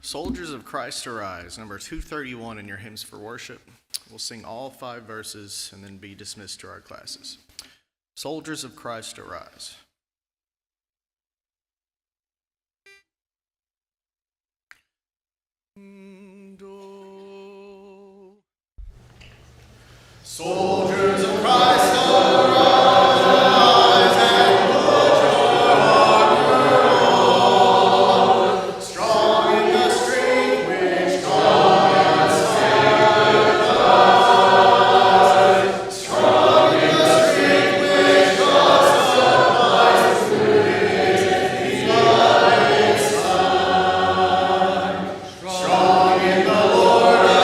Soldiers of Christ Arise, number 231 in your hymns for worship. We'll sing all 5 verses and then be dismissed to our classes. Soldiers of Christ Arise. Soldiers of Christ arise and put your armor on, strong in the strength which God has sanctified, strong in the strength which God supplies through His beloved Son, strong in the Lord of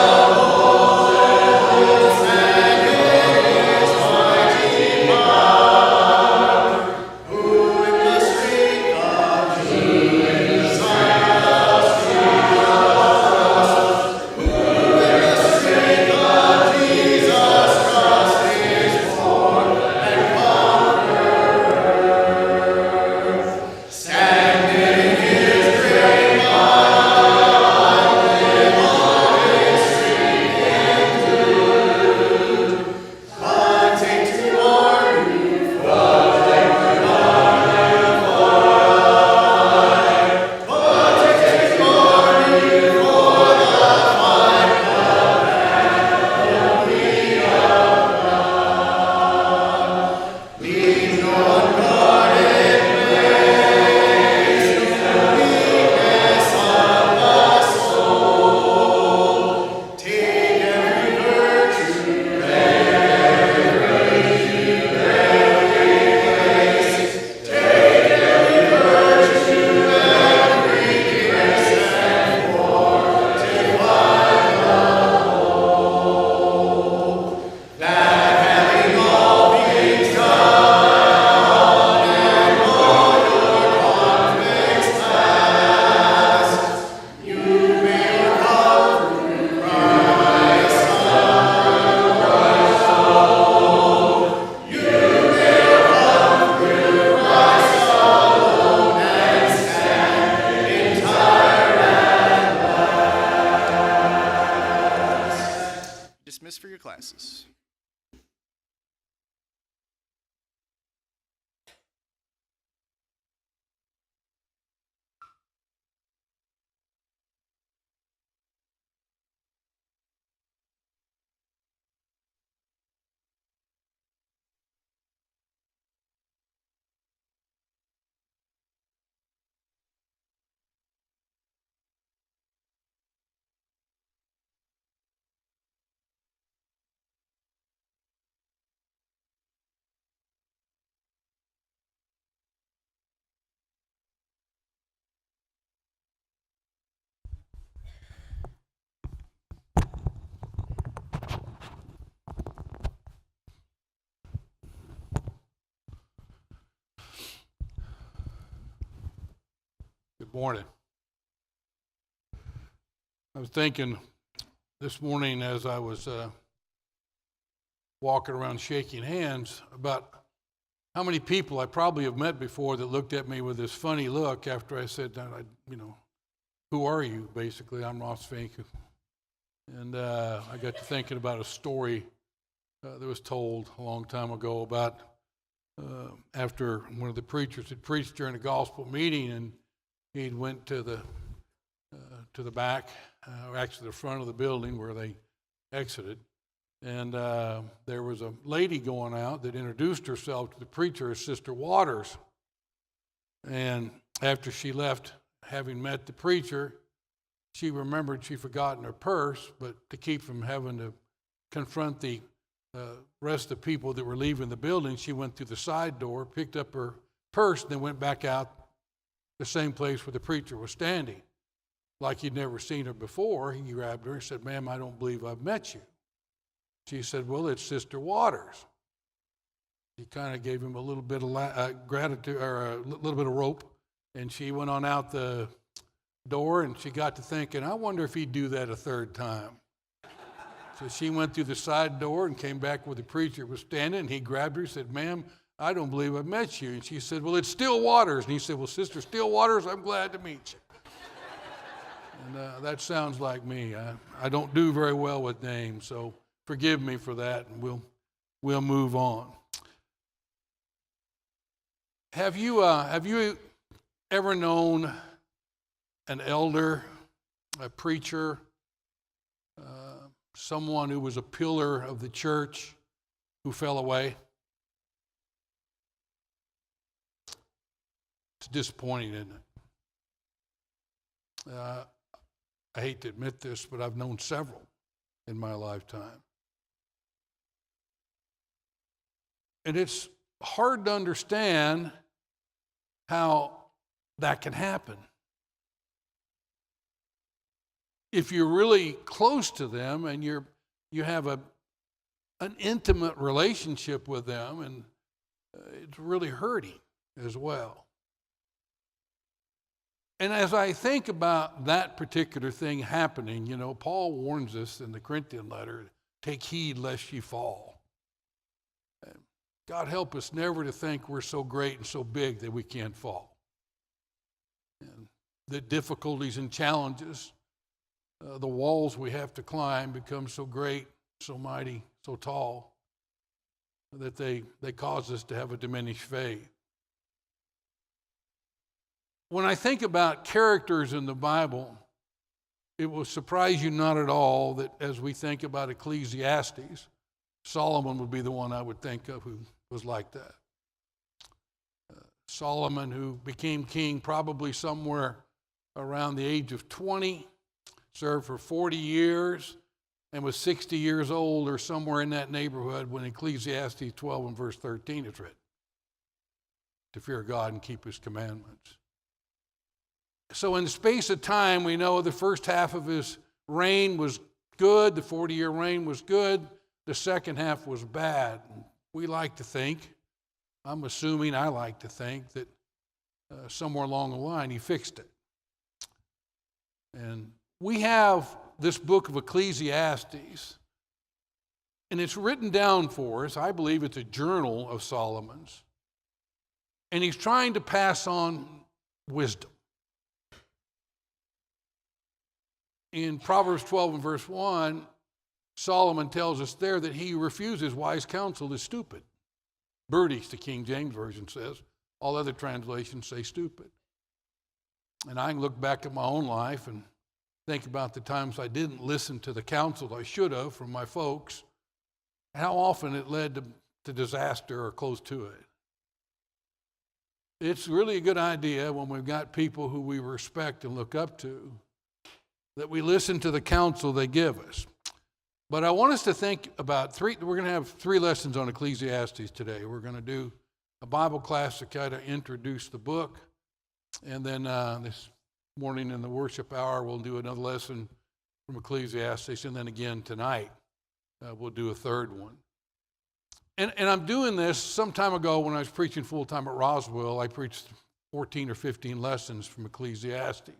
for your classes. Good morning. I was thinking this morning as I was walking around shaking hands about how many people I probably have met before that looked at me with this funny look after I said, who are you, basically? I'm Ross Fink. And I got to thinking about a story that was told a long time ago about after one of the preachers had preached during a gospel meeting, and he went to the back, or actually the front of the building where they exited, and there was a lady going out that introduced herself to the preacher as Sister Waters. And after she left, having met the preacher, she remembered she'd forgotten her purse, but to keep from having to confront the rest of the people that were leaving the building, she went through the side door, picked up her purse, and then went back out the same place where the preacher was standing. Like he'd never seen her before, he grabbed her and said, "Ma'am, I don't believe I've met you." She said, "Well, it's Sister Waters." He kind of gave him a little bit of gratitude, or a little bit of rope, and she went on out the door, and she got to thinking, I wonder if he'd do that a third time. So she went through the side door and came back where the preacher was standing, and he grabbed her and said, "Ma'am, I don't believe I've met you." And she said, "Well, it's Still Waters." And he said, "Well, Sister Still Waters, I'm glad to meet you." And that sounds like me. I don't do very well with names, so forgive me for that, and we'll move on. Have you ever known an elder, a preacher, someone who was a pillar of the church who fell away? It's disappointing, isn't it? I hate to admit this, but I've known several in my lifetime. And it's hard to understand how that can happen. If you're really close to them and you have an intimate relationship with them, and it's really hurting as well. And as I think about that particular thing happening, Paul warns us in the Corinthian letter, take heed lest ye fall. God help us never to think we're so great and so big that we can't fall. And the difficulties and challenges, the walls we have to climb become so great, so mighty, so tall, that they cause us to have a diminished faith. When I think about characters in the Bible, it will surprise you not at all that as we think about Ecclesiastes, Solomon would be the one I would think of who was like that. Solomon, who became king probably somewhere around the age of 20, served for 40 years, and was 60 years old or somewhere in that neighborhood when Ecclesiastes 12 and verse 13 is written. To fear God and keep his commandments. So in the space of time, we know the first half of his reign was good. The 40-year reign was good. The second half was bad. We like to think, I like to think that somewhere along the line he fixed it. And we have this book of Ecclesiastes, and it's written down for us. I believe it's a journal of Solomon's. And he's trying to pass on wisdom. In Proverbs 12 and verse 1, Solomon tells us there that he refuses wise counsel is stupid. Birdies, the King James Version says. All other translations say stupid. And I can look back at my own life and think about the times I didn't listen to the counsel I should have from my folks, how often it led to disaster or close to it. It's really a good idea when we've got people who we respect and look up to that we listen to the counsel they give us. But I want us to think about we're going to have 3 lessons on Ecclesiastes today. We're going to do a Bible class to kind of introduce the book. And then this morning in the worship hour, we'll do another lesson from Ecclesiastes. And then again tonight, we'll do a third one. And I'm doing this some time ago when I was preaching full-time at Roswell. I preached 14 or 15 lessons from Ecclesiastes.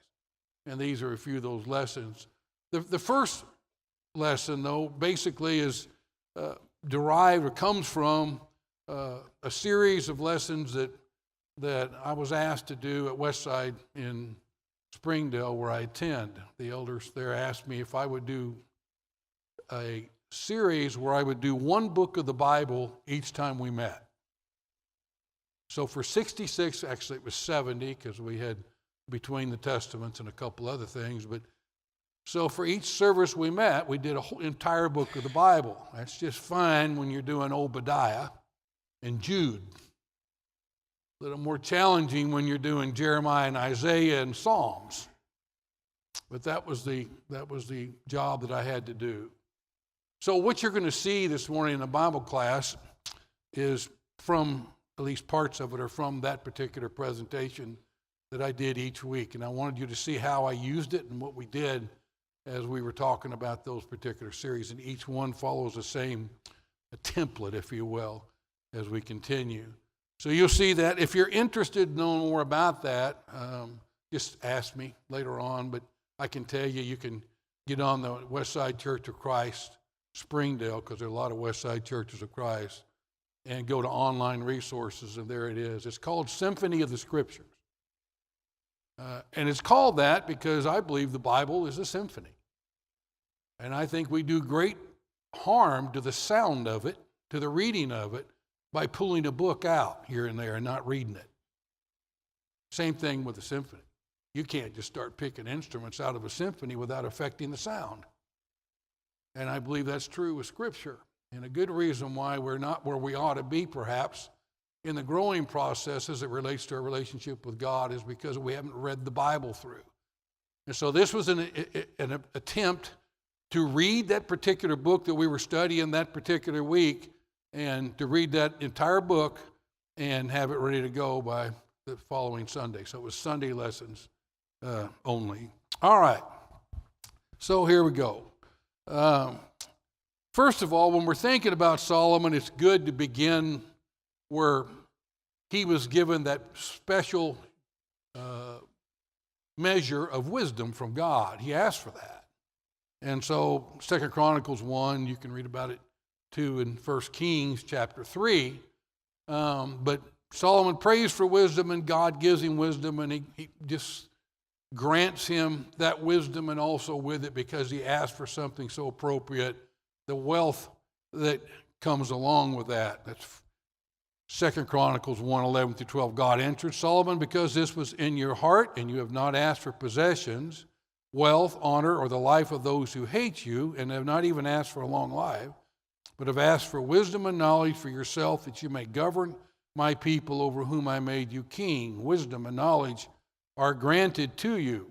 And these are a few of those lessons. The first lesson, though, basically is derived or comes from a series of lessons that I was asked to do at Westside in Springdale, where I attend. The elders there asked me if I would do a series where I would do one book of the Bible each time we met. So for 66, actually it was 70, because we had between the Testaments and a couple other things, but so for each service we met, we did a whole entire book of the Bible. That's just fine when you're doing Obadiah and Jude. A little more challenging when you're doing Jeremiah and Isaiah and Psalms. But that was the job that I had to do. So what you're going to see this morning in the Bible class is from, at least parts of it are from that particular presentation that I did each week. And I wanted you to see how I used it and what we did as we were talking about those particular series. And each one follows the same template, if you will, as we continue. So you'll see that. If you're interested in knowing more about that, just ask me later on. But I can tell you, you can get on the Westside Church of Christ, Springdale, because there are a lot of Westside Churches of Christ, and go to online resources, and there it is. It's called Symphony of the Scriptures. And it's called that because I believe the Bible is a symphony. And I think we do great harm to the sound of it, to the reading of it, by pulling a book out here and there and not reading it. Same thing with a symphony. You can't just start picking instruments out of a symphony without affecting the sound. And I believe that's true with Scripture. And a good reason why we're not where we ought to be, perhaps, in the growing process as it relates to our relationship with God is because we haven't read the Bible through. And so this was an attempt to read that particular book that we were studying that particular week and to read that entire book and have it ready to go by the following Sunday. So it was Sunday lessons only. All right. So here we go. First of all, when we're thinking about Solomon, it's good to begin where he was given that special measure of wisdom from God. He asked for that. And so 2 Chronicles 1, you can read about it too in 1 Kings chapter 3. But Solomon prays for wisdom and God gives him wisdom and he just grants him that wisdom and also with it because he asked for something so appropriate, the wealth that comes along with that. That's 2 Chronicles 1, 11 through 12. God answered Solomon, because this was in your heart and you have not asked for possessions, wealth, honor, or the life of those who hate you, and have not even asked for a long life, but have asked for wisdom and knowledge for yourself, that you may govern my people over whom I made you king. Wisdom and knowledge are granted to you.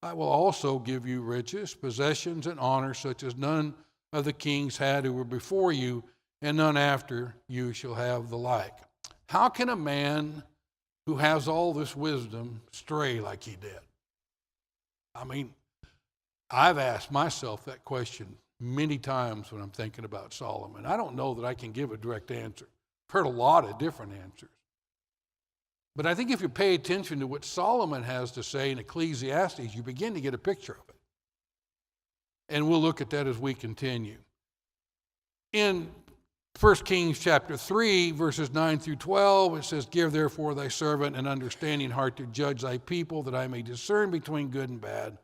I will also give you riches, possessions, and honor, such as none of the kings had who were before you, and none after you shall have the like. How can a man who has all this wisdom stray like he did? I mean, I've asked myself that question many times when I'm thinking about Solomon. I don't know that I can give a direct answer. I've heard a lot of different answers. But I think if you pay attention to what Solomon has to say in Ecclesiastes, you begin to get a picture of it. And we'll look at that as we continue. In 1 Kings chapter 3, verses 9 through 12, it says, Give therefore thy servant an understanding heart to judge thy people, that I may discern between good and bad.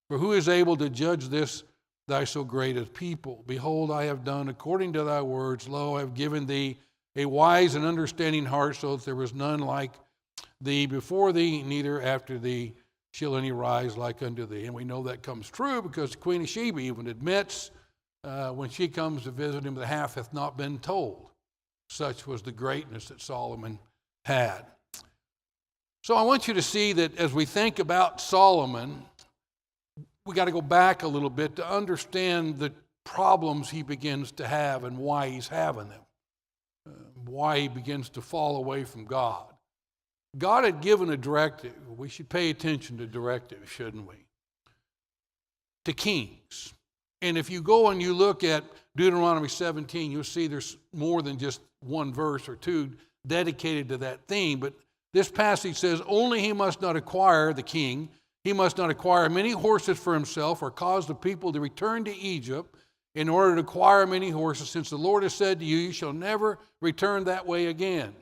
For who is able to judge this thy so great a people? Behold, I have done according to thy words. Lo, I have given thee a wise and understanding heart, so that there was none like thee before thee, neither after thee shall any rise like unto thee. And we know that comes true because the Queen of Sheba even admits when she comes to visit him, the half hath not been told. Such was the greatness that Solomon had. So I want you to see that as we think about Solomon, we got to go back a little bit to understand the problems he begins to have and why he's having them, why he begins to fall away from God. God had given a directive. We should pay attention to directives, shouldn't we? To kings. And if you go and you look at Deuteronomy 17, you'll see there's more than just one verse or two dedicated to that theme. But this passage says, only he must not acquire, the king, he must not acquire many horses for himself or cause the people to return to Egypt in order to acquire many horses, since the Lord has said to you, you shall never return that way again.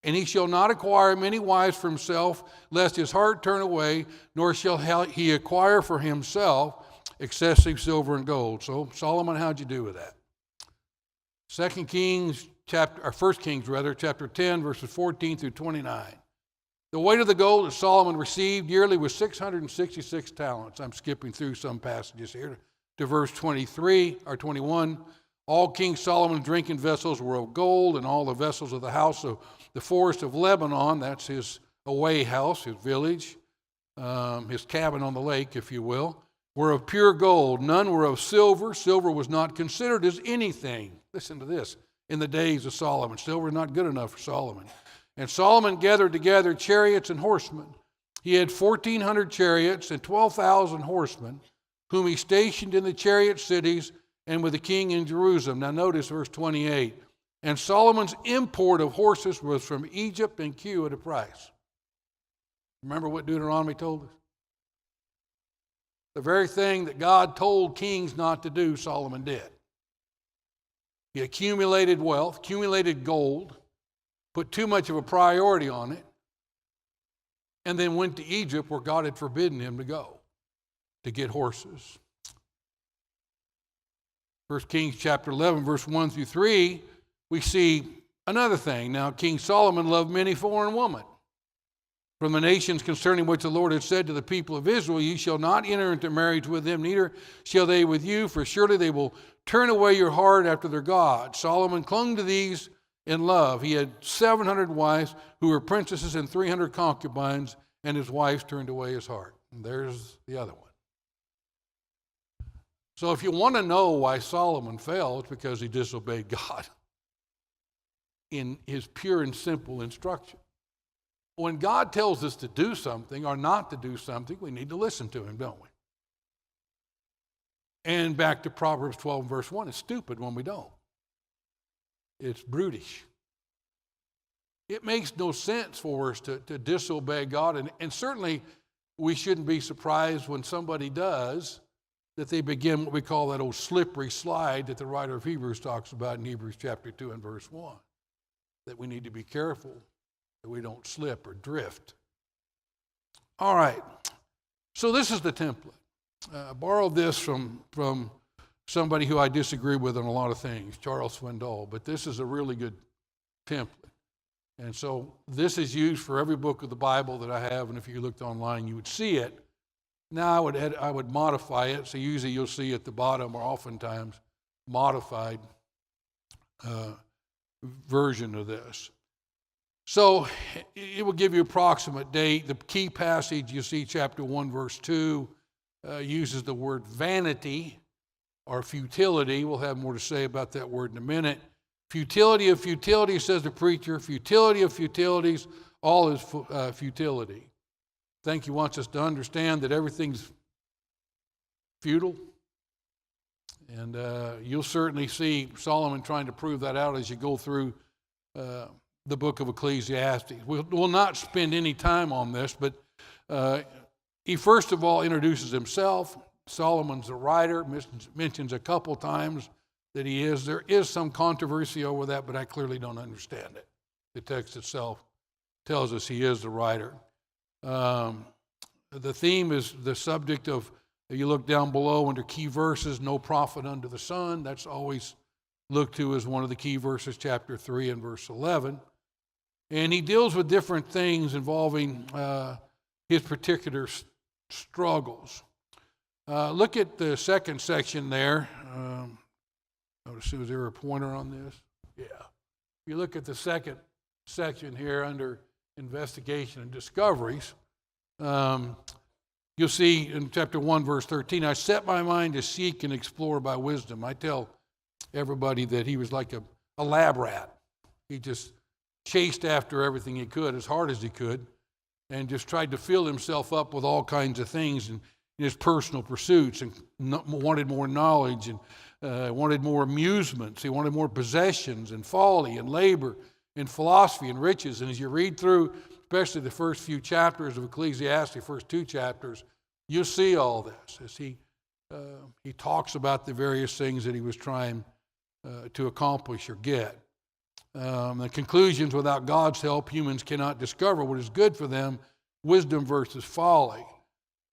And he shall not acquire many wives for himself, lest his heart turn away, nor shall he acquire for himself excessive silver and gold. So, Solomon, how'd you do with that? 1 Kings chapter 10, verses 14 through 29. The weight of the gold that Solomon received yearly was 666 talents. I'm skipping through some passages here to verse 23 or 21. All King Solomon's drinking vessels were of gold, and all the vessels of the house of the forest of Lebanon, that's his away house, his village, his cabin on the lake, if you will, were of pure gold. None were of silver. Silver was not considered as anything. Listen to this. In the days of Solomon, silver was not good enough for Solomon. And Solomon gathered together chariots and horsemen. He had 1,400 chariots and 12,000 horsemen, whom he stationed in the chariot cities and with the king in Jerusalem. Now notice verse 28. And Solomon's import of horses was from Egypt and Cu at a price. Remember what Deuteronomy told us? The very thing that God told kings not to do, Solomon did. He accumulated wealth, accumulated gold, put too much of a priority on it, and then went to Egypt where God had forbidden him to go to get horses. 1 Kings chapter 11, verse 1 through 3, we see another thing. Now, King Solomon loved many foreign women from the nations concerning which the Lord had said to the people of Israel, ye shall not enter into marriage with them, neither shall they with you, for surely they will turn away your heart after their God. Solomon clung to these in love. He had 700 wives who were princesses and 300 concubines, and his wives turned away his heart. And there's the other one. So if you want to know why Solomon fell, it's because he disobeyed God in his pure and simple instruction. When God tells us to do something or not to do something, we need to listen to him, don't we? And back to Proverbs 12, verse 1, it's stupid when we don't. It's brutish. It makes no sense for us to disobey God, and certainly we shouldn't be surprised when somebody does, that they begin what we call that old slippery slide that the writer of Hebrews talks about in Hebrews chapter 2 and verse 1, that we need to be careful that we don't slip or drift. All right, so this is the template. I borrowed this from somebody who I disagree with on a lot of things, Charles Swindoll, but this is a really good template. And so this is used for every book of the Bible that I have, and if you looked online, you would see it. Now I would modify it, so usually you'll see at the bottom, or oftentimes modified version of this. So it will give you approximate date. The key passage you see, chapter 1, verse 2, uses the word vanity or futility. We'll have more to say about that word in a minute. Futility of futility, says the preacher. Futility of futilities, all is futility. I think he wants us to understand that everything's futile. And you'll certainly see Solomon trying to prove that out as you go through the book of Ecclesiastes. We'll not spend any time on this, but he first of all introduces himself. Solomon's a writer, mentions a couple times that he is. There is some controversy over that, but I clearly don't understand it. The text itself tells us he is the writer. The theme is the subject of, if you look down below under key verses, no prophet under the sun. That's always looked to as one of the key verses, chapter 3 and verse 11. And he deals with different things involving his particular struggles. Look at the second section there. Notice was there a pointer on this? Yeah. If you look at the second section here under investigation and discoveries, you'll see in chapter 1, verse 13, I set my mind to seek and explore by wisdom. I tell everybody that he was like a lab rat. He just chased after everything he could as hard as he could and just tried to fill himself up with all kinds of things in his personal pursuits, and wanted more knowledge and wanted more amusements. He wanted more possessions and folly and labor and philosophy and riches. And as you read through, especially the first few chapters of Ecclesiastes, first 2 chapters, you'll see all this as he talks about the various things that he was trying to accomplish or get. The conclusions, without God's help, humans cannot discover what is good for them, wisdom versus folly.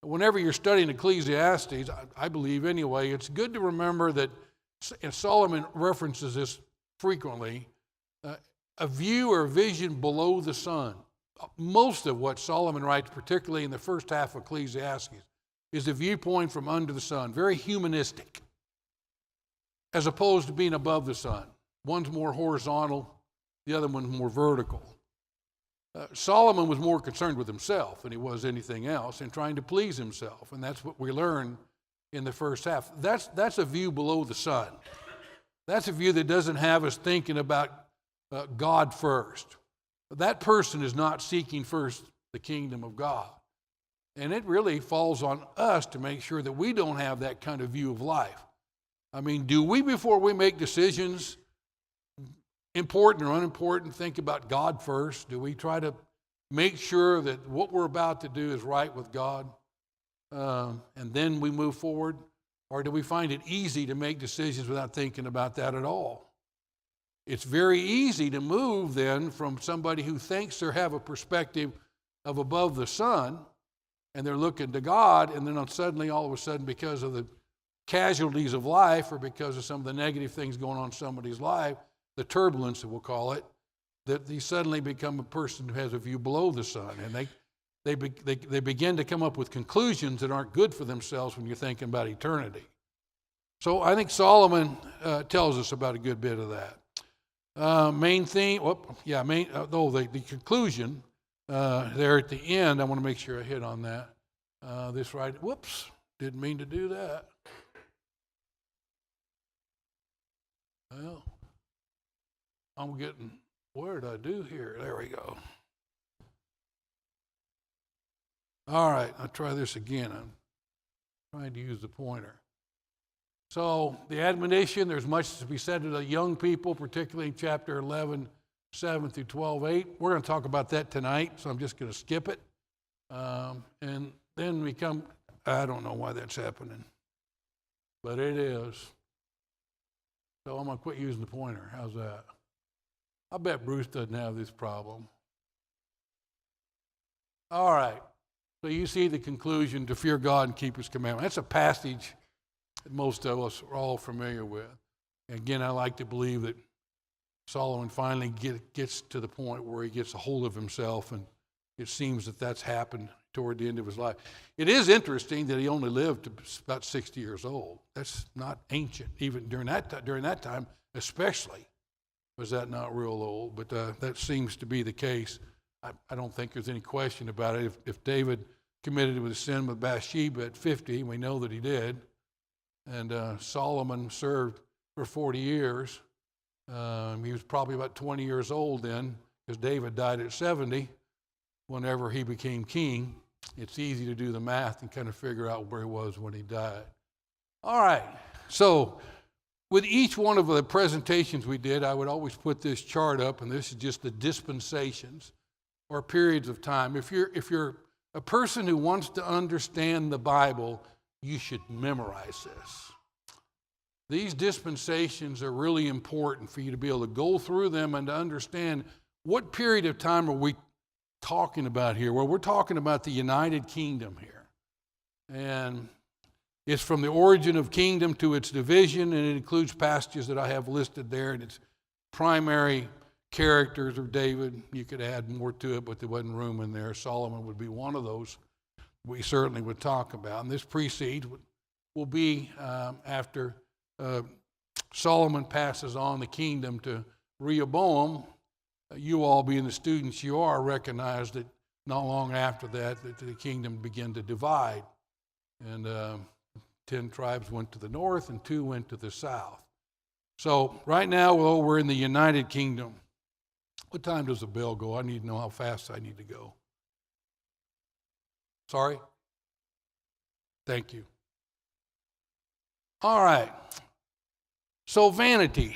Whenever you're studying Ecclesiastes, I believe anyway, it's good to remember that, and Solomon references this frequently, a view or vision below the sun. Most of what Solomon writes, particularly in the first half of Ecclesiastes, is a viewpoint from under the sun, very humanistic, as opposed to being above the sun. One's more horizontal, the other one's more vertical. Solomon was more concerned with himself than he was anything else, and trying to please himself, and that's what we learn in the first half. That's a view below the sun. That's a view that doesn't have us thinking about God first. That person is not seeking first the kingdom of God. And it really falls on us to make sure that we don't have that kind of view of life. I mean, do we, before we make decisions, important or unimportant, think about God first? Do we try to make sure that what we're about to do is right with God, and then we move forward? Or do we find it easy to make decisions without thinking about that at all? It's very easy to move then from somebody who thinks they have a perspective of above the sun, and they're looking to God, and then suddenly, all of a sudden, because of the casualties of life or because of some of the negative things going on in somebody's life, the turbulence, we'll call it, that they suddenly become a person who has a view below the sun, and they begin to come up with conclusions that aren't good for themselves when you're thinking about eternity. So I think Solomon tells us about a good bit of that. Main theme, the conclusion there at the end, I want to make sure I hit on that. Didn't mean to do that. Well, where did I do here? There we go. All right, I'll try this again. I'm trying to use the pointer. So the admonition, there's much to be said to the young people, particularly in chapter 11, 7 through 12, 8. We're going to talk about that tonight, so I'm just going to skip it. And then we come, I don't know why that's happening, but it is. So I'm going to quit using the pointer. How's that? I bet Bruce doesn't have this problem. All right. So you see the conclusion, to fear God and keep his commandments. That's a passage that most of us are all familiar with. And again, I like to believe that Solomon finally gets to the point where he gets a hold of himself, and it seems that that's happened toward the end of his life. It is interesting that he only lived to about 60 years old. That's not ancient, even during that time, especially was that not real old. But that seems to be the case. I don't think there's any question about it. If David committed a sin with Bathsheba at 50, we know that he did, and Solomon served for 40 years. He was probably about 20 years old then, because David died at 70 whenever he became king. It's easy to do the math and kind of figure out where he was when he died. All right, so with each one of the presentations we did, I would always put this chart up, and this is just the dispensations or periods of time. If you're a person who wants to understand the Bible, you should memorize this. These dispensations are really important for you to be able to go through them and to understand what period of time are we talking about here. Well, we're talking about the United Kingdom here. And it's from the origin of kingdom to its division, and it includes passages that I have listed there, and its primary characters of David. You could add more to it, but there wasn't room in there. Solomon would be one of those we certainly would talk about. And this precedes will be after Solomon passes on the kingdom to Rehoboam. You all, being the students you are, recognize that not long after that the kingdom began to divide. And 10 tribes went to the north and 2 went to the south. So right now, we're in the United Kingdom. What time does the bell go? I need to know how fast I need to go. Sorry? Thank you. All right. So vanity.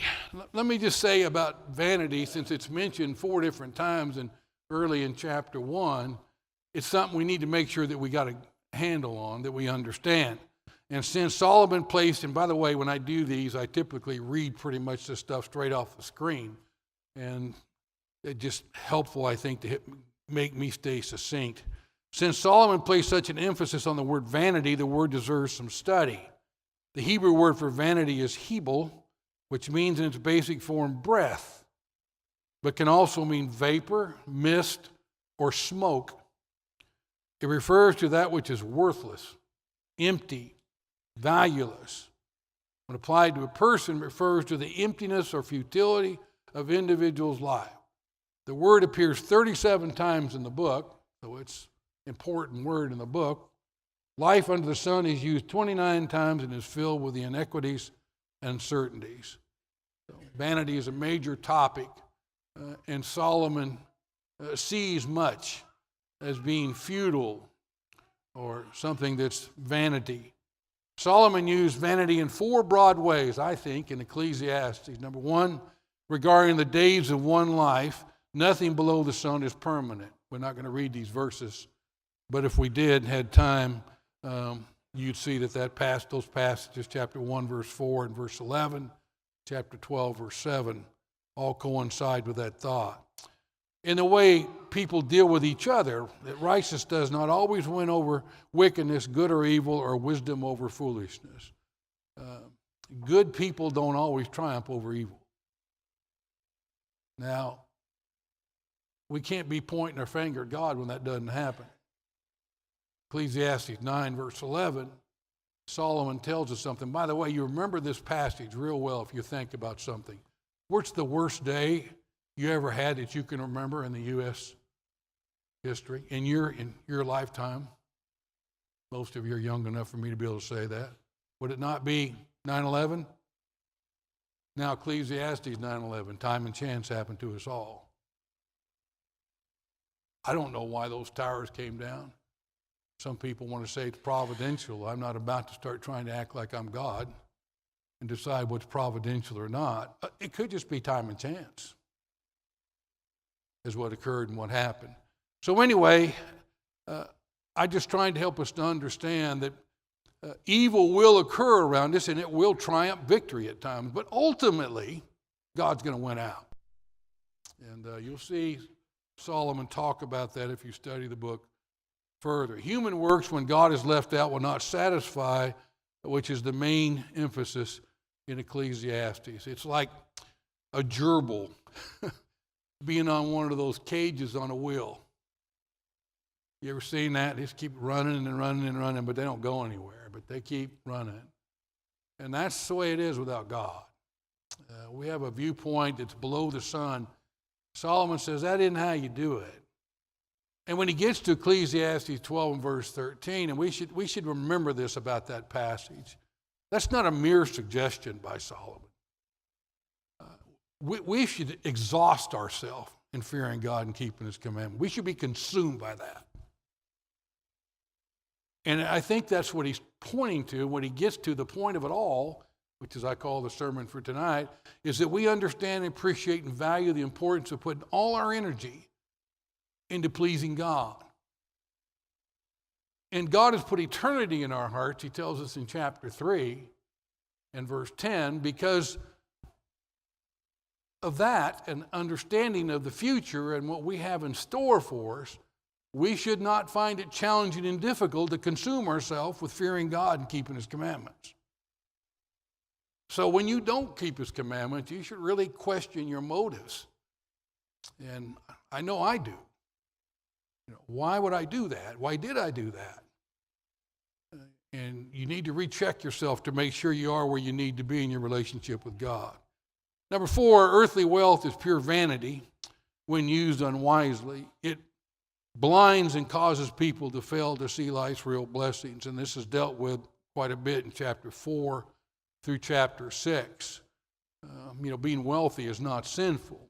Let me just say about vanity, since it's mentioned 4 different times and early in chapter 1, it's something we need to make sure that we got a handle on, that we understand. And since Solomon placed, and by the way, when I do these, I typically read pretty much this stuff straight off the screen. And it's just helpful, I think, to make me stay succinct. Since Solomon placed such an emphasis on the word vanity, the word deserves some study. The Hebrew word for vanity is hebel, which means in its basic form breath, but can also mean vapor, mist, or smoke. It refers to that which is worthless, empty, valueless. When applied to a person, it refers to the emptiness or futility of individual's life. The word appears 37 times in the book, so it's an important word in the book. Life under the sun is used 29 times and is filled with the inequities and uncertainties. So vanity is a major topic, and Solomon sees much as being futile or something that's vanity. Solomon used vanity in 4 broad ways, I think, in Ecclesiastes. Number 1, regarding the days of one life, nothing below the sun is permanent. We're not going to read these verses, but if we did, had time, you'd see that those passages, chapter 1, verse 4 and verse 11, chapter 12, verse 7, all coincide with that thought. in the way people deal with each other, that righteousness does not always win over wickedness, good or evil, or wisdom over foolishness. Good people don't always triumph over evil. Now, we can't be pointing our finger at God when that doesn't happen. Ecclesiastes 9, verse 11, Solomon tells us something. By the way, you remember this passage real well if you think about something. What's the worst day you ever had that you can remember in the U.S. history, in your lifetime? Most of you are young enough for me to be able to say that. Would it not be 9/11? Now Ecclesiastes 9/11, time and chance happened to us all. I don't know why those towers came down. Some people want to say it's providential. I'm not about to start trying to act like I'm God and decide what's providential or not. It could just be time and chance is what occurred and what happened. So anyway, I'm just trying to help us to understand that evil will occur around us and it will triumph victory at times. But ultimately, God's going to win out. And you'll see Solomon talk about that if you study the book further. Human works, when God is left out, will not satisfy, which is the main emphasis in Ecclesiastes. It's like a gerbil being on one of those cages on a wheel. You ever seen that? They just keep running and running and running, but they don't go anywhere, but they keep running. And that's the way it is without God. We have a viewpoint that's below the sun. Solomon says that isn't how you do it. And when he gets to Ecclesiastes 12 and verse 13, and we should remember this about that passage, that's not a mere suggestion by Solomon. We should exhaust ourselves in fearing God and keeping His commandments. We should be consumed by that. And I think that's what he's pointing to when he gets to the point of it all, which is I call the sermon for tonight, is that we understand and appreciate and value the importance of putting all our energy into pleasing God. And God has put eternity in our hearts, he tells us in chapter 3 and verse 10, because of that and understanding of the future and what we have in store for us, we should not find it challenging and difficult to consume ourselves with fearing God and keeping His commandments. So when you don't keep His commandments, you should really question your motives. And I know I do. Why would I do that? Why did I do that? And you need to recheck yourself to make sure you are where you need to be in your relationship with God. Number 4, earthly wealth is pure vanity when used unwisely. It blinds and causes people to fail to see life's real blessings. And this is dealt with quite a bit in chapter 4 through chapter 6. Being wealthy is not sinful.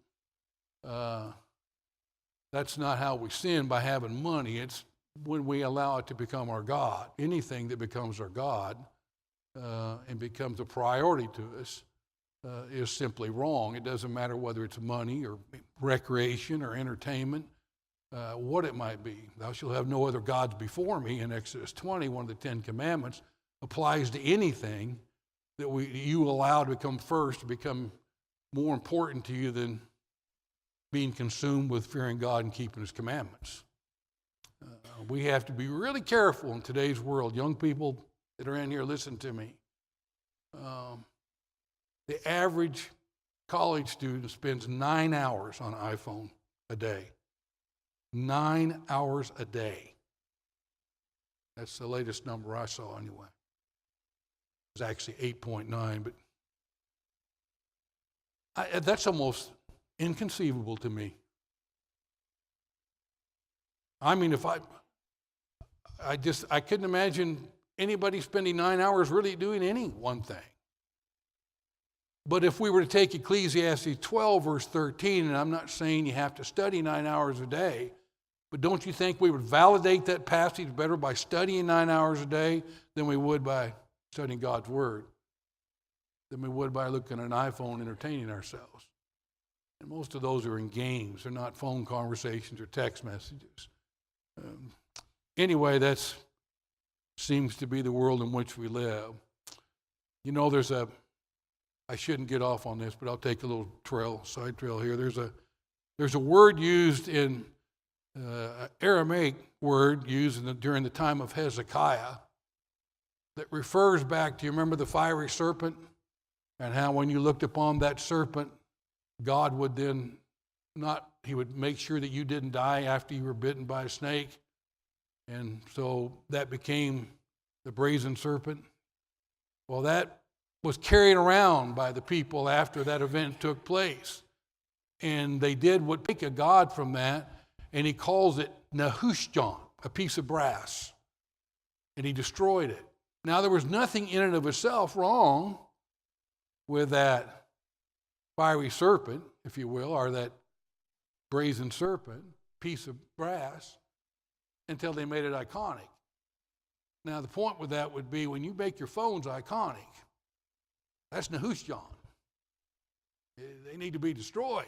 That's not how we sin by having money. It's when we allow it to become our God. Anything that becomes our God and becomes a priority to us is simply wrong. It doesn't matter whether it's money or recreation or entertainment, what it might be. Thou shalt have no other gods before me in Exodus 20, one of the 10 commandments, applies to anything that you allow to become first, to become more important to you than being consumed with fearing God and keeping His commandments. We have to be really careful in today's world. Young people that are in here, listen to me. The average college student spends 9 hours on an iPhone a day. 9 hours a day. That's the latest number I saw anyway. It was actually 8.9, but that's almost inconceivable to me. I mean, if I couldn't imagine anybody spending 9 hours really doing any one thing. But if we were to take Ecclesiastes 12, verse 13, and I'm not saying you have to study 9 hours a day, but don't you think we would validate that passage better by studying 9 hours a day than we would by studying God's Word, than we would by looking at an iPhone entertaining ourselves? And most of those are in games. They're not phone conversations or text messages. Anyway, that seems to be the world in which we live. I shouldn't get off on this, but I'll take a little side trail here. There's a There's a word used in Aramaic word used during the time of Hezekiah that refers back to, you remember the fiery serpent? And how when you looked upon that serpent, God would then he would make sure that you didn't die after you were bitten by a snake. And so that became the brazen serpent. Well, that was carried around by the people after that event took place. And they did what make a god from that, and he calls it Nehushtan, a piece of brass. And he destroyed it. Now, there was nothing in and of itself wrong with that fiery serpent, if you will, or that brazen serpent, piece of brass, until they made it iconic. Now, the point with that would be when you make your phones iconic, that's Nehushtan. They need to be destroyed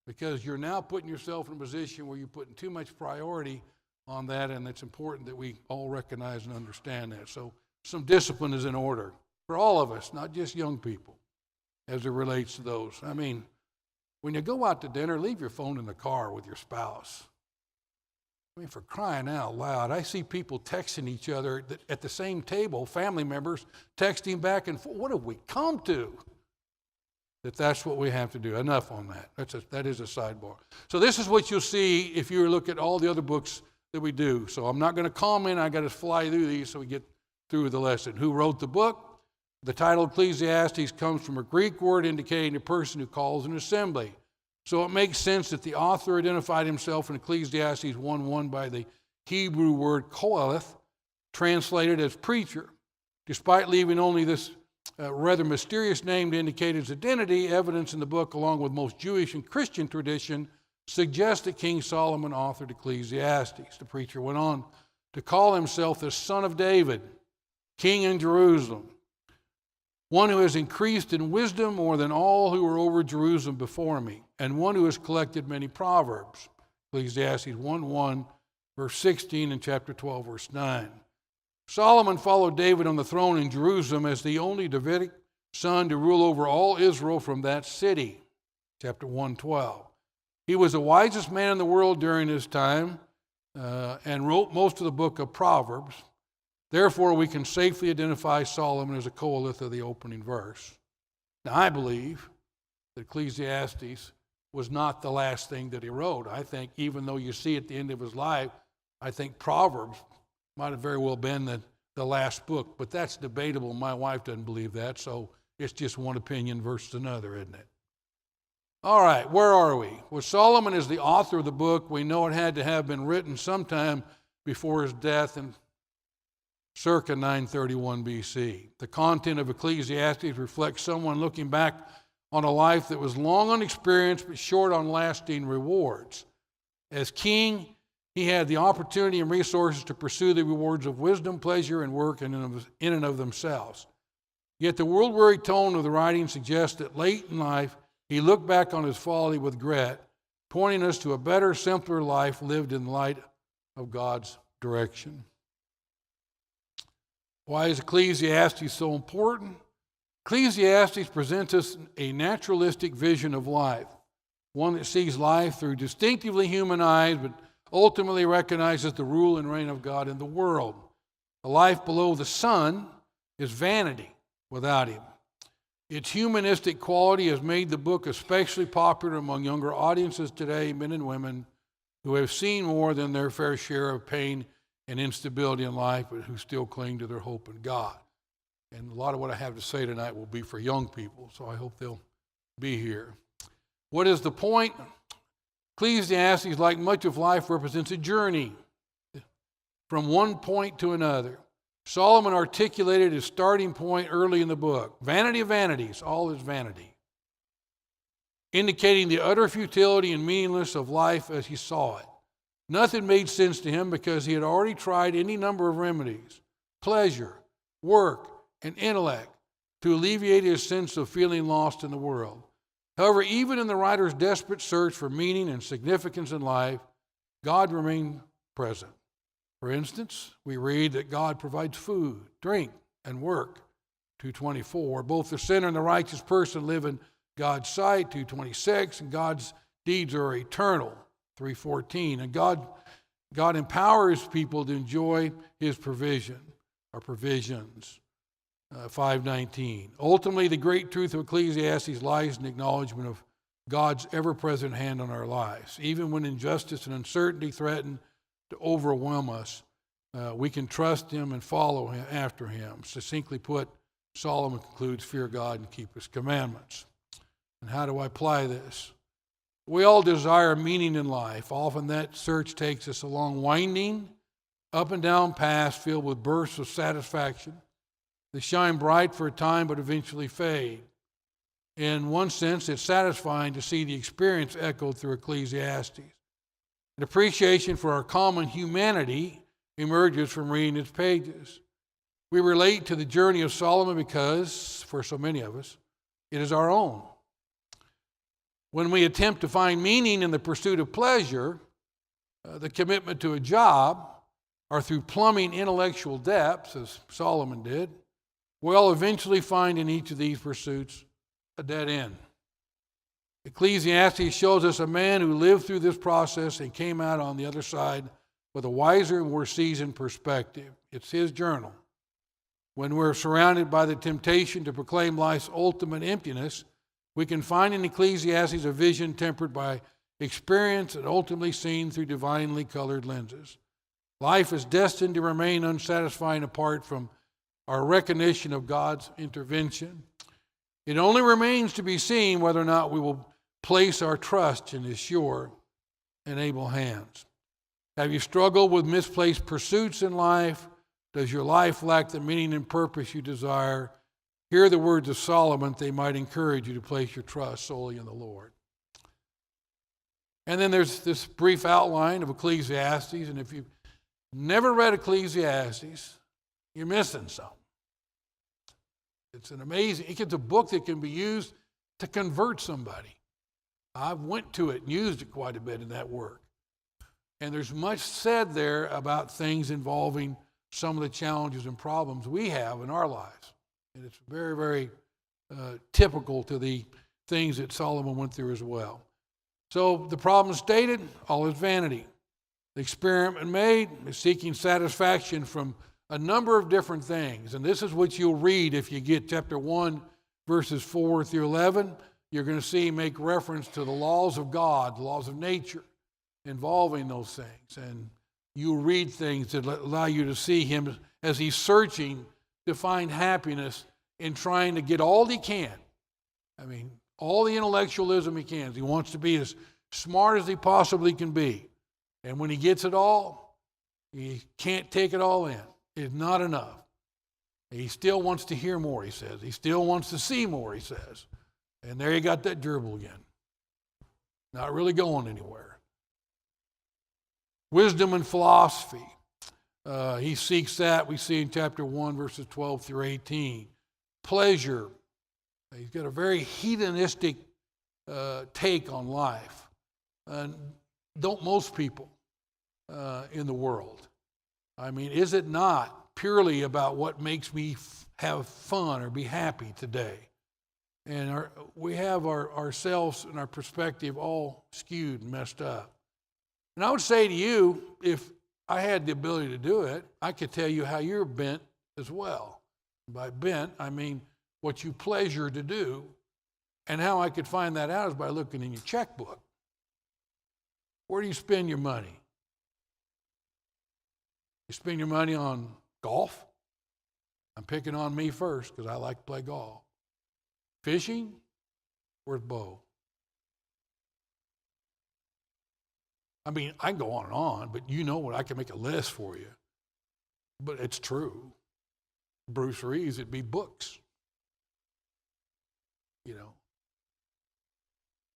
because you're now putting yourself in a position where you're putting too much priority on that, and it's important that we all recognize and understand that. So some discipline is in order for all of us, not just young people, as it relates to those. I mean, when you go out to dinner, leave your phone in the car with your spouse. I mean, for crying out loud, I see people texting each other at the same table, family members, texting back and forth. What have we come to? That's what we have to do. Enough on that. That is a sidebar. So this is what you'll see if you look at all the other books that we do. So I'm not going to comment. I got to fly through these so we get through the lesson. Who wrote the book? The title Ecclesiastes comes from a Greek word indicating a person who calls an assembly. So it makes sense that the author identified himself in Ecclesiastes 1:1 by the Hebrew word koheleth, translated as preacher. Despite leaving only this rather mysterious name to indicate his identity, evidence in the book, along with most Jewish and Christian tradition, suggests that King Solomon authored Ecclesiastes. The preacher went on to call himself the son of David, king in Jerusalem, one who has increased in wisdom more than all who were over Jerusalem before me, and one who has collected many proverbs. Ecclesiastes 1:1, verse 16, and chapter 12, verse 9. Solomon followed David on the throne in Jerusalem as the only Davidic son to rule over all Israel from that city. Chapter 1:12. He was the wisest man in the world during his time and wrote most of the book of Proverbs. Therefore, we can safely identify Solomon as a koheleth of the opening verse. Now, I believe that Ecclesiastes was not the last thing that he wrote. I think even though you see at the end of his life, I think Proverbs might have very well been the last book, but that's debatable. My wife doesn't believe that, so it's just one opinion versus another, isn't it? All right, where are we? Well, Solomon is the author of the book. We know it had to have been written sometime before his death in circa 931 BC. The content of Ecclesiastes reflects someone looking back on a life that was long on experience but short on lasting rewards. As king, he had the opportunity and resources to pursue the rewards of wisdom, pleasure, and work in and of themselves. Yet the world-weary tone of the writing suggests that late in life, he looked back on his folly with regret, pointing us to a better, simpler life lived in light of God's direction. Why is Ecclesiastes so important? Ecclesiastes presents us a naturalistic vision of life, one that sees life through distinctively human eyes, but ultimately recognizes the rule and reign of God in the world. A life below the sun is vanity without him. Its humanistic quality has made the book especially popular among younger audiences today, men and women who have seen more than their fair share of pain and instability in life, but who still cling to their hope in God. And a lot of what I have to say tonight will be for young people, so I hope they'll be here. What is the point? Ecclesiastes, like much of life, represents a journey from one point to another. Solomon articulated his starting point early in the book. Vanity of vanities, all is vanity. Indicating the utter futility and meaninglessness of life as he saw it. Nothing made sense to him because he had already tried any number of remedies, pleasure, work, and intellect to alleviate his sense of feeling lost in the world. However, even in the writer's desperate search for meaning and significance in life, God remained present. For instance, we read that God provides food, drink, and work. 2:24. Both the sinner and the righteous person live in God's sight, 2:26, and God's deeds are eternal, 3:14. And God empowers people to enjoy his provision, or provisions, 5:19. Ultimately, the great truth of Ecclesiastes lies in the acknowledgement of God's ever-present hand on our lives. Even when injustice and uncertainty threaten to overwhelm us, we can trust him and follow him after him. Succinctly put, Solomon concludes, fear God and keep his commandments. And how do I apply this? We all desire meaning in life. Often that search takes us along winding, up and down paths filled with bursts of satisfaction. They shine bright for a time but eventually fade. In one sense, it's satisfying to see the experience echoed through Ecclesiastes. An appreciation for our common humanity emerges from reading its pages. We relate to the journey of Solomon because, for so many of us, it is our own. When we attempt to find meaning in the pursuit of pleasure, the commitment to a job, or through plumbing intellectual depths, as Solomon did, we'll eventually find in each of these pursuits a dead end. Ecclesiastes shows us a man who lived through this process and came out on the other side with a wiser and more seasoned perspective. It's his journal. When we're surrounded by the temptation to proclaim life's ultimate emptiness, we can find in Ecclesiastes a vision tempered by experience and ultimately seen through divinely colored lenses. Life is destined to remain unsatisfying apart from our recognition of God's intervention. It only remains to be seen whether or not we will place our trust in his sure and able hands. Have you struggled with misplaced pursuits in life? Does your life lack the meaning and purpose you desire? Hear the words of Solomon. They might encourage you to place your trust solely in the Lord. And then there's this brief outline of Ecclesiastes, and if you've never read Ecclesiastes, you're missing something. It's a book that can be used to convert somebody. I went to it and used it quite a bit in that work. And there's much said there about things involving some of the challenges and problems we have in our lives. And it's very, very typical to the things that Solomon went through as well. So the problem stated, all is vanity. The experiment made is seeking satisfaction from a number of different things. And this is what you'll read if you get chapter 1, verses 4 through 11. You're going to see make reference to the laws of God, the laws of nature involving those things. And you read things that allow you to see him as he's searching to find happiness in trying to get all he can. I mean, all the intellectualism he can. He wants to be as smart as he possibly can be. And when he gets it all, he can't take it all in. It's not enough. He still wants to hear more, he says. He still wants to see more, he says. And there you got that gerbil again. Not really going anywhere. Wisdom and philosophy. He seeks that. We see in chapter 1, verses 12 through 18. Pleasure. He's got a very hedonistic take on life. Don't most people in the world? I mean, is it not purely about what makes me have fun or be happy today? And we have ourselves and our perspective all skewed and messed up. And I would say to you, if I had the ability to do it, I could tell you how you're bent as well. By bent, I mean what you pleasure to do. And how I could find that out is by looking in your checkbook. Where do you spend your money? You spend your money on golf? I'm picking on me first because I like to play golf. Fishing? Where's Bo? I mean, I can go on and on, but you know what? I can make a list for you. But it's true. Bruce Reeves, it'd be books. You know.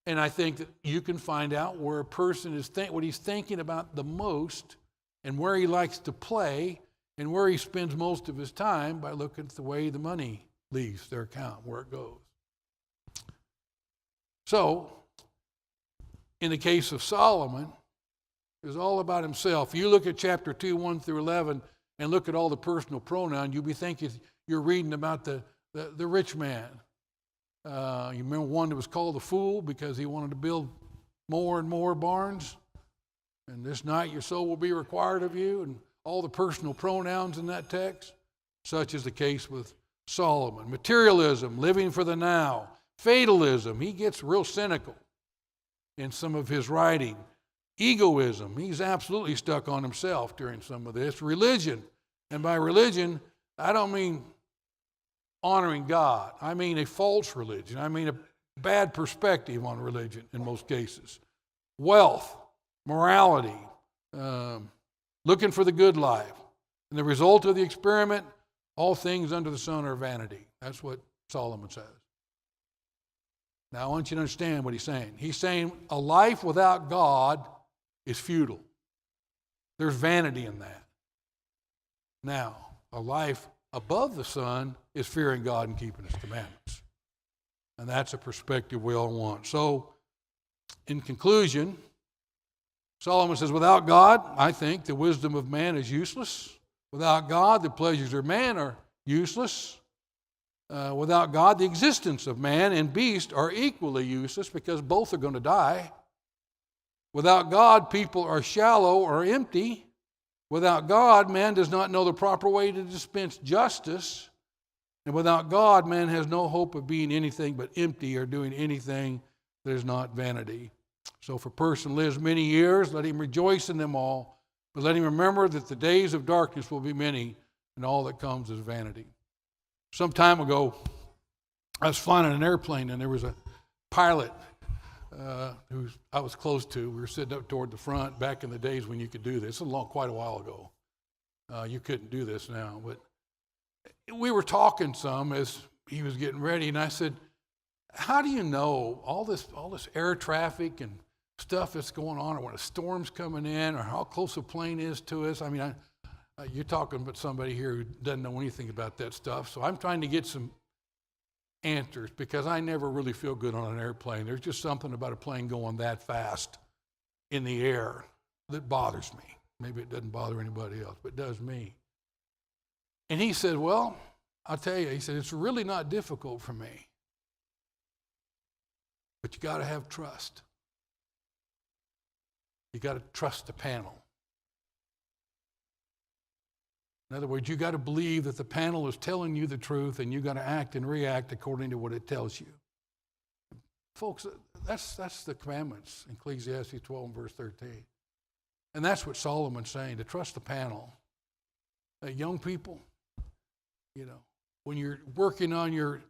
And I think that you can find out where a person is what he's thinking about the most and where he likes to play and where he spends most of his time by looking at the way the money leaves their account, where it goes. So, in the case of Solomon, it was all about himself. You look at chapter 2, 1 through 11, and look at all the personal pronouns, you'll be thinking you're reading about the rich man. You remember one that was called the fool because he wanted to build more and more barns? And this night your soul will be required of you, and all the personal pronouns in that text. Such is the case with Solomon. Materialism, living for the now. Fatalism, he gets real cynical in some of his writing. Egoism, he's absolutely stuck on himself during some of this. Religion, and by religion, I don't mean honoring God. I mean a false religion. I mean a bad perspective on religion in most cases. Wealth, morality, looking for the good life. And the result of the experiment, all things under the sun are vanity. That's what Solomon says. Now, I want you to understand what he's saying. He's saying a life without God is futile. There's vanity in that. Now, a life above the sun is fearing God and keeping His commandments. And that's a perspective we all want. So, in conclusion, Solomon says, without God, I think the wisdom of man is useless. Without God, the pleasures of man are useless. Without God, the existence of man and beast are equally useless because both are going to die. Without God, people are shallow or empty. Without God, man does not know the proper way to dispense justice. And without God, man has no hope of being anything but empty or doing anything that is not vanity. So if a person lives many years, let him rejoice in them all, but let him remember that the days of darkness will be many, and all that comes is vanity. Some time ago, I was flying in an airplane, and there was a pilot who I was close to. We were sitting up toward the front back in the days when you could do this. Quite a while ago. You couldn't do this now, but we were talking some as he was getting ready, and I said, how do you know all this air traffic and stuff that's going on, or when a storm's coming in, or how close a plane is to us? I mean, you're talking about somebody here who doesn't know anything about that stuff, so I'm trying to get some answers because I never really feel good on an airplane. There's just something about a plane going that fast in the air that bothers me. Maybe it doesn't bother anybody else, but it does me. And he said, well, I'll tell you, he said, it's really not difficult for me. But you got to have trust. You got to trust the panel. In other words, you got to believe that the panel is telling you the truth, and you got to act and react according to what it tells you. Folks, that's the commandments, Ecclesiastes 12 and verse 13. And that's what Solomon's saying, to trust the panel. Young people, when you're working on your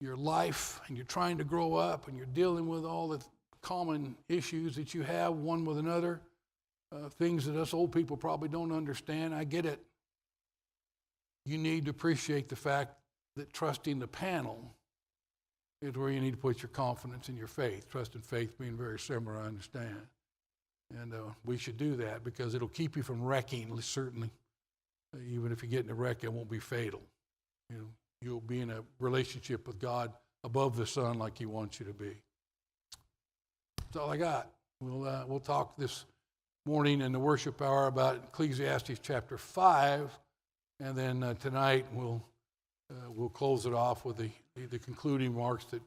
life and you're trying to grow up and you're dealing with all the common issues that you have one with another, things that us old people probably don't understand. I get it. You need to appreciate the fact that trusting the panel is where you need to put your confidence in your faith. Trust and faith being very similar, I understand. And we should do that because it'll keep you from wrecking, certainly. Even if you get in a wreck, it won't be fatal. You'll be in a relationship with God above the sun like He wants you to be. That's all I got. We'll talk this morning in the worship hour about Ecclesiastes chapter 5, and then tonight we'll close it off with the concluding remarks that